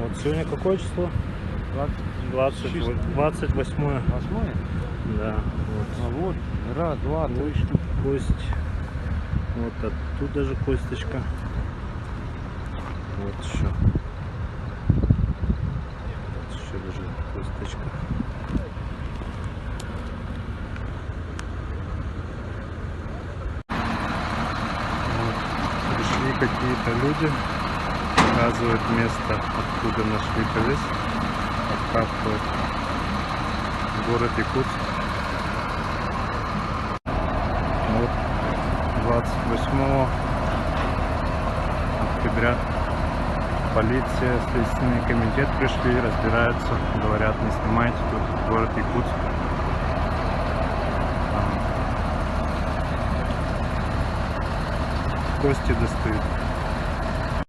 Вот сегодня какое число? 28. 8-е? Да, вот. А вот, раз, два, три штуки. Кость. Вот оттуда же косточка. Вот еще. Вот еще даже косточка. Вот. Пришли какие-то люди, показывают место, откуда нашли повес. Откапывают город Якутск. Вот 28 октября полиция, Следственный комитет пришли, разбираются, говорят, не снимайте тут город Якутск. Кости достают.